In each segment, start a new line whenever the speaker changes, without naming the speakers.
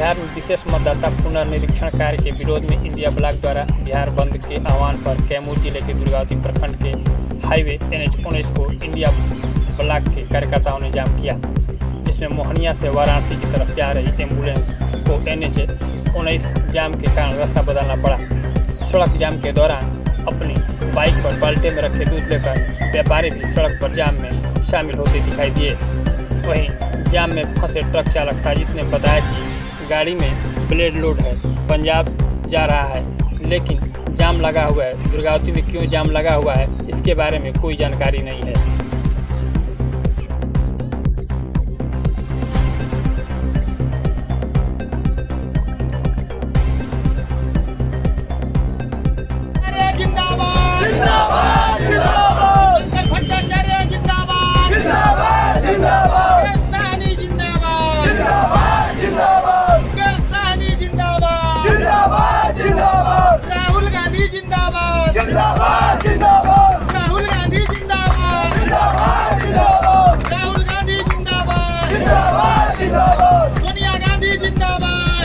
बिहार में विशेष मतदाता पुनर्निरीक्षण कार्य के विरोध में इंडिया ब्लॉक द्वारा बिहार बंद के आह्वान पर कैमूर जिले के दुर्गावती प्रखंड के हाईवे NH-19 को इंडिया ब्लॉक के कार्यकर्ताओं ने जाम किया, जिसमें मोहनिया से वाराणसी की तरफ जा रही एम्बुलेंस को NH-19 जाम के कारण रास्ता बदलना पड़ा। सड़क जाम के दौरान अपनी बाइक पर बाल्टे में रखे दूध लेकर व्यापारी भी सड़क पर जाम में शामिल होते दिखाई दिए। वहीं जाम में फंसे ट्रक चालक साजिद ने बताया कि गाड़ी में ब्लेड लोड है, पंजाब जा रहा है, लेकिन जाम लगा हुआ है। दुर्गावती में क्यों जाम लगा हुआ है, इसके बारे में कोई जानकारी नहीं है।
राहुल गांधी जिंदाबाद, राहुल गांधी जिंदाबाद, राहुल गांधी जिंदाबाद, सोनिया गांधी जिंदाबाद,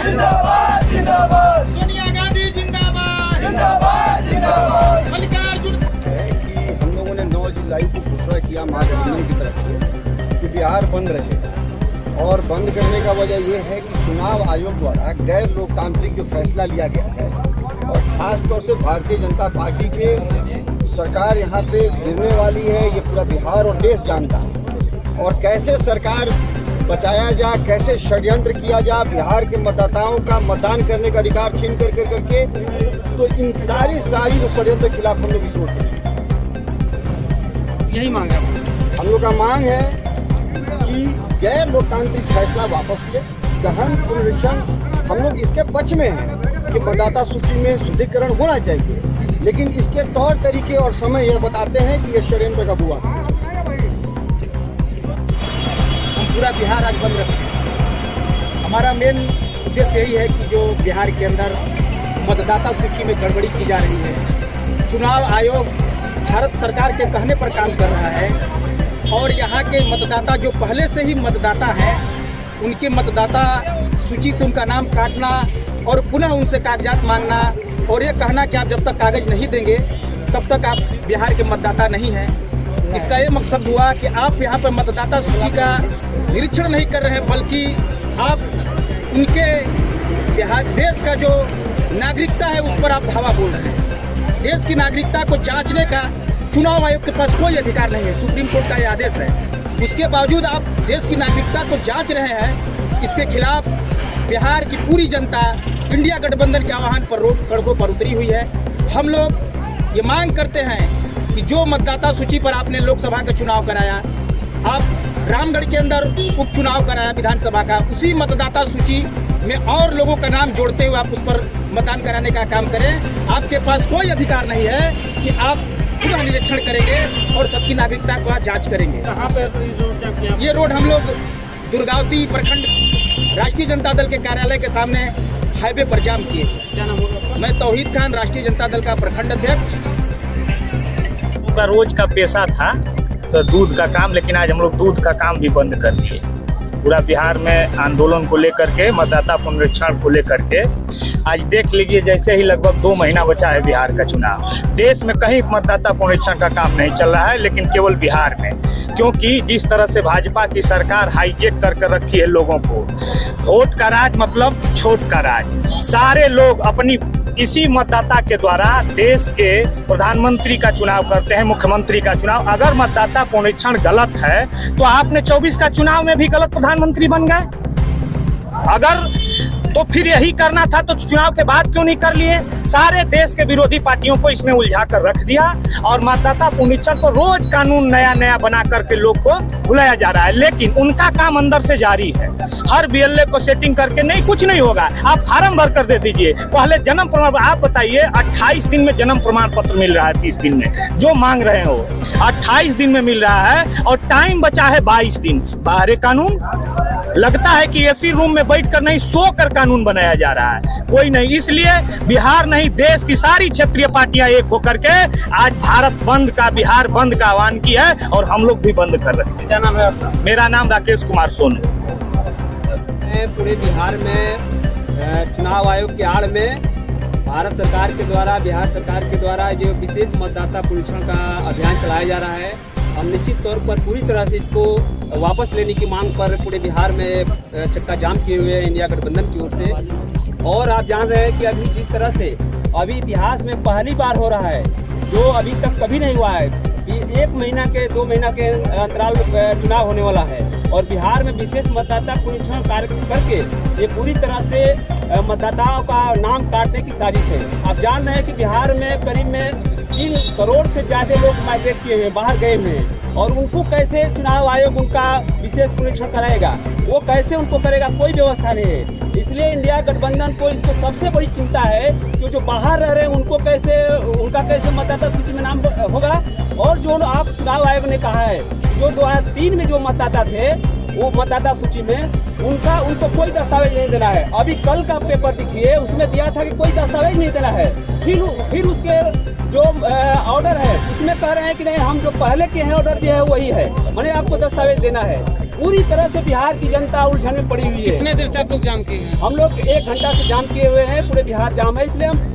सोनिया गांधी जिंदाबाद, मल्लिकार्जुन।
कि हम लोगों ने 9 जुलाई को घोषणा किया महागठबंधन की तरफ से कि बिहार बंद रहेगा, और बंद करने का वजह यह है कि चुनाव आयोग द्वारा गैर लोकतांत्रिक जो फैसला लिया गया है, और खास तौर से भारतीय जनता पार्टी के सरकार यहाँ पे गिरने वाली है, ये पूरा बिहार और देश जानता है। और कैसे सरकार बचाया जा, कैसे षड्यंत्र किया जा बिहार के मतदाताओं का मतदान करने का अधिकार छीन करके, तो इन सारी जो षड्यंत्र के खिलाफ हम लोग इस रोड पर
यही मांग है।
हम लोग का मांग है कि गैर लोकतांत्रिक फैसला वापस ले, गहन पुनरीक्षण। हम लोग इसके पक्ष में हैं कि मतदाता सूची में शुद्धिकरण होना चाहिए, लेकिन इसके तौर तरीके और समय यह बताते हैं कि यह षड्यंत्र कब हुआ।
हम पूरा बिहार आज बंद रखें। हमारा मेन उद्देश्य यही है कि जो बिहार के अंदर मतदाता सूची में गड़बड़ी की जा रही है, चुनाव आयोग भारत सरकार के कहने पर काम कर रहा है, और यहाँ के मतदाता जो पहले से ही मतदाता हैं, उनके मतदाता सूची से उनका नाम काटना और पुनः उनसे कागजात मांगना, और ये कहना कि आप जब तक कागज नहीं देंगे तब तक आप बिहार के मतदाता नहीं हैं। इसका ये मकसद हुआ कि आप यहाँ पर मतदाता सूची का निरीक्षण नहीं कर रहे हैं, बल्कि आप उनके बिहार देश का जो नागरिकता है उस पर आप धावा बोल रहे हैं। देश की नागरिकता को जांचने का चुनाव आयोग के पास कोई अधिकार नहीं है, सुप्रीम कोर्ट का ये आदेश है। उसके बावजूद आप देश की नागरिकता को जांच रहे हैं। इसके खिलाफ बिहार की पूरी जनता इंडिया गठबंधन के आह्वान पर रोड सड़कों पर उतरी हुई है। हम लोग ये मांग करते हैं कि जो मतदाता सूची पर आपने लोकसभा का चुनाव कराया, आप रामगढ़ के अंदर उपचुनाव कराया विधानसभा का, उसी मतदाता सूची में और लोगों का नाम जोड़ते हुए आप उस पर मतदान कराने का काम करें। आपके पास कोई अधिकार नहीं है कि आप पुनः निरीक्षण करेंगे और सबकी नागरिकता को जांच करेंगे।
कहाँ पे
ये रोड हम लोग दुर्गावती प्रखंड राष्ट्रीय जनता दल के कार्यालय के सामने हाईवे पर जाम किए।
क्या नाम होगा?
मैं तौहीद खान, राष्ट्रीय जनता दल का प्रखंड अध्यक्ष।
उनका रोज का पेशा था तो दूध का काम, लेकिन आज हम लोग दूध का काम भी बंद कर दिए। पूरा बिहार में आंदोलन को लेकर के, मतदाता पुनरीक्षण को लेकर के आज देख लीजिए, जैसे ही लगभग 2 महीना बचा है बिहार का चुनाव, देश में कहीं मतदाता पुनरीक्षण का काम नहीं चल रहा है, लेकिन केवल बिहार में। क्योंकि जिस तरह से भाजपा की सरकार हाईजेक कर रखी है लोगों को, वोट का राज मतलब छोट का राज। सारे लोग अपनी इसी मतदाता के द्वारा देश के प्रधानमंत्री का चुनाव करते हैं, मुख्यमंत्री का चुनाव। अगर मतदाता पुनरीक्षण गलत है तो आपने 24 का चुनाव में भी गलत प्रधानमंत्री बन गए। अगर तो फिर यही करना था तो चुनाव के बाद क्यों नहीं कर लिए? सारे देश के विरोधी पार्टियों को इसमें उलझा कर रख दिया, और मतदाता पुनरीक्षण को रोज कानून नया बना करके लोग को भुलाया जा रहा है, लेकिन उनका काम अंदर से जारी है। हर बीएलए को सेटिंग करके नहीं, कुछ नहीं होगा। आप फार्म भर कर दे दीजिए। पहले जन्म प्रमाण, आप बताइए 28 दिन में जन्म प्रमाण पत्र मिल रहा है, 30 दिन में जो मांग रहे हो 28 दिन में मिल रहा है, और टाइम बचा है 22 दिन। बाहर कानून लगता है कि एसी रूम में बैठकर नहीं, सोकर कानून बनाया जा रहा है, कोई नहीं। इसलिए बिहार नहीं, देश की सारी क्षेत्रीय पार्टियां एक होकर के आज भारत बंद का, बिहार बंद का आह्वान किया है, और हम लोग भी बंद कर रहे हैं।
क्या नाम है आपका?
मेरा नाम राकेश कुमार सोनू।
पूरे बिहार में
चुनाव आयोग के आड़ में भारत सरकार के द्वारा, बिहार सरकार के द्वारा जो विशेष मतदाता पुनरीक्षण का अभियान चलाया जा रहा है, हम निश्चित तौर पर पूरी तरह से इसको वापस लेने की मांग पर पूरे बिहार में चक्का जाम किए हुए हैं इंडिया गठबंधन की ओर से। और आप जान रहे हैं कि अभी जिस तरह से अभी इतिहास में पहली बार हो रहा है, जो अभी तक कभी नहीं हुआ है कि 1 महीना के 2 महीना के अंतराल चुनाव होने वाला है और बिहार में विशेष मतदाता पुनरीक्षण कार्य करके ये पूरी तरह से मतदाताओं का नाम काटने की साजिश है। आप जान रहे हैं कि बिहार में करीब में 3 करोड़ से ज़्यादा लोग माइग्रेट किए हुए हैं, बाहर गए हुए हैं, और उनको कैसे चुनाव आयोग उनका विशेष पुनरीक्षण कराएगा, वो कैसे उनको करेगा, कोई व्यवस्था नहीं है। इसलिए इंडिया गठबंधन को इसको सबसे बड़ी चिंता है कि जो बाहर रह रहे हैं उनको कैसे, उनका कैसे मतदाता सूची में नाम होगा। और जो आप चुनाव आयोग ने कहा है जो 2003 में जो मतदाता थे वो मतदाता सूची में उनको कोई दस्तावेज नहीं देना है। अभी कल का पेपर देखिए, उसमें दिया था कि कोई दस्तावेज नहीं देना है। फिर उसके जो ऑर्डर है उसमें कह रहे हैं कि नहीं, हम जो पहले के हैं ऑर्डर दिया है वही है, मैंने आपको दस्तावेज देना है। पूरी तरह से बिहार की जनता उलझन में पड़ी हुई है।
कितने देर से आप लोग जाम किए हैं?
हम लोग 1 घंटा से जाम किए हुए हैं, पूरे बिहार जाम है। इसलिए हम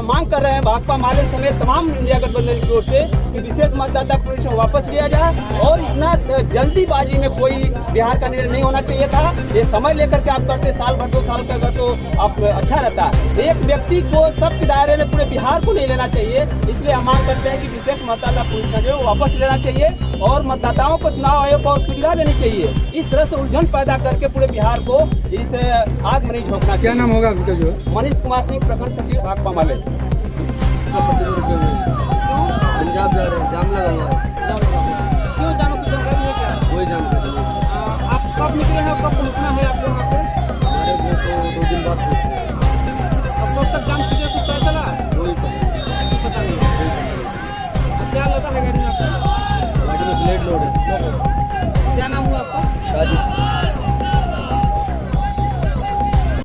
मांग कर रहे हैं भाकपा माले समेत तमाम इंडिया गठबंधन की ओर से कि विशेष मतदाता पुनरीक्षण वापस लिया जाए और इतना जल्दीबाजी में कोई बिहार का निर्णय नहीं होना चाहिए था। ये समय लेकर के आप करते, साल भर 2 साल का अगर तो आप अच्छा रहता। एक व्यक्ति को सबके दायरे में पूरे बिहार को नहीं लेना चाहिए। इसलिए हम मांग करते हैं कि विशेष मतदाता पुनरीक्षण जो वापस लेना चाहिए और मतदाताओं को चुनाव आयोग को सुविधा देनी चाहिए। इस तरह से उलझन पैदा करके पूरे बिहार को इस आग में नहीं झोंकना।
क्या नाम होगा आपका? जो
मनीष कुमार सिंह, प्रखंड सचिव भाकपा माले।